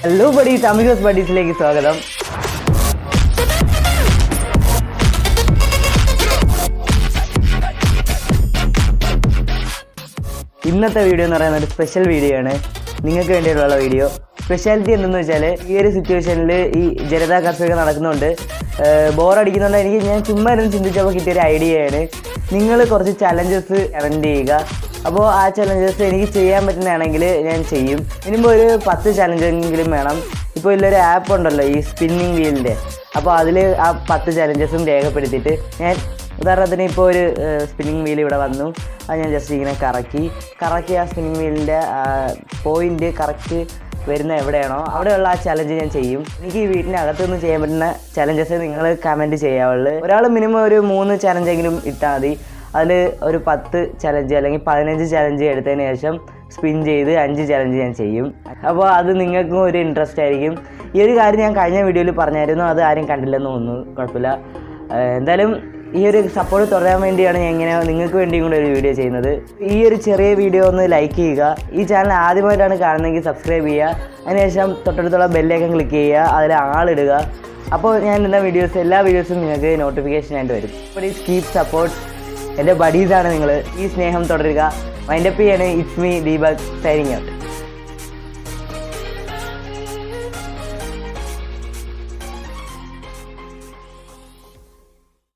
Hello buddies, amigos ബഡീസിലേക്ക് സ്വാഗതം. ഇന്നത്തെ video എന്ന് പറയുന്നത് ഒരു സ്പെഷ്യൽ വീഡിയോ ആണ്. നിങ്ങൾക്ക് വേണ്ടിയിട്ടുള്ള വീഡിയോ. സ്പെഷ്യാലിറ്റി എന്തെന്ന് വെച്ചാൽ, ഈ ഒരു സിറ്റുവേഷനിൽ ഈ ജനതാ കർഫ്യൂ നടക്കുന്നുണ്ട്, ബോറടിക്കുന്നുണ്ട്. ഞാൻ ചുമ്മാ ഇരുന്ന് ചിന്തിച്ചപ്പോൾ കിട്ടിയൊരു ഐഡിയയാണ്. നിങ്ങൾ കുറച്ച് ചലഞ്ചസ് അറ്റൻഡ് ചെയ്യുക. അപ്പോൾ ആ ചലഞ്ചസ് എനിക്ക് ചെയ്യാൻ പറ്റുന്നതാണെങ്കിൽ ഞാൻ ചെയ്യും. ഇനിയിപ്പോൾ ഒരു 10 ചലഞ്ചെങ്കിലും വേണം. ഇപ്പോൾ ഇതിലൊരു ആപ്പ് ഉണ്ടല്ലോ, ഈ സ്പിന്നിങ് വീലിൻ്റെ. അപ്പോൾ അതിൽ ആ 10 ചലഞ്ചസും രേഖപ്പെടുത്തിയിട്ട് ഞാൻ ഉദാഹരണത്തിന് ഇപ്പോൾ ഒരു സ്പിന്നിങ് വീൽ ഇവിടെ വന്നു, അത് ഞാൻ ജസ്റ്റ് ഇങ്ങനെ കറക്കി ആ സ്പിന്നിങ് വീലിൻ്റെ പോയിൻ്റ് കറക്റ്റ് വരുന്ന എവിടെയാണോ അവിടെയുള്ള ആ ചലഞ്ച് ഞാൻ ചെയ്യും. എനിക്ക് ഈ വീട്ടിൻ്റെ അകത്തുനിന്ന് ചെയ്യാൻ പറ്റുന്ന ചലഞ്ചസ് നിങ്ങൾ കമൻറ്റ് ചെയ്യാവുള്ളൂ. ഒരാൾ മിനിമം ഒരു 3 ചലഞ്ചെങ്കിലും ഇട്ടാൽ മതി. അതിൽ ഒരു 10 ചലഞ്ച് അല്ലെങ്കിൽ 15 ചലഞ്ച് എടുത്തതിന് ശേഷം സ്പിൻ ചെയ്ത് 5 ചലഞ്ച് ഞാൻ ചെയ്യും. അപ്പോൾ അത് നിങ്ങൾക്കും ഒരു ഇൻട്രസ്റ്റ് ആയിരിക്കും. ഈ ഒരു കാര്യം ഞാൻ കഴിഞ്ഞ വീഡിയോയിൽ പറഞ്ഞായിരുന്നു, അത് ആരും കണ്ടില്ലെന്ന് തോന്നുന്നു. കുഴപ്പമില്ല. എന്തായാലും ഈ ഒരു സപ്പോർട്ട് തുടരാൻ വേണ്ടിയാണ് ഞാൻ ഇങ്ങനെ നിങ്ങൾക്ക് വേണ്ടിയും കൂടെ ഒരു വീഡിയോ ചെയ്യുന്നത്. ഈ ഒരു ചെറിയ വീഡിയോ ഒന്ന് ലൈക്ക് ചെയ്യുക. ഈ ചാനൽ ആദ്യമായിട്ടാണ് കാണുന്നതെങ്കിൽ സബ്സ്ക്രൈബ് ചെയ്യുക. അതിനുശേഷം തൊട്ടടുത്തുള്ള ബെല്ലൈക്കൺ ക്ലിക്ക് ചെയ്യുക, അതിൽ ആളിടുക. അപ്പോൾ ഞാൻ ഇടുന്ന എല്ലാ വീഡിയോസും നിങ്ങൾക്ക് നോട്ടിഫിക്കേഷനായിട്ട് വരും. അപ്പോൾ ഈ കീപ് സപ്പോർട്ട്. എൻ്റെ ബഡീസാണ് നിങ്ങൾ. ഈ സ്നേഹം തുടരുക. വൈൻഡപ്പ് ചെയ്യാണ്. It's me Deepak signing out.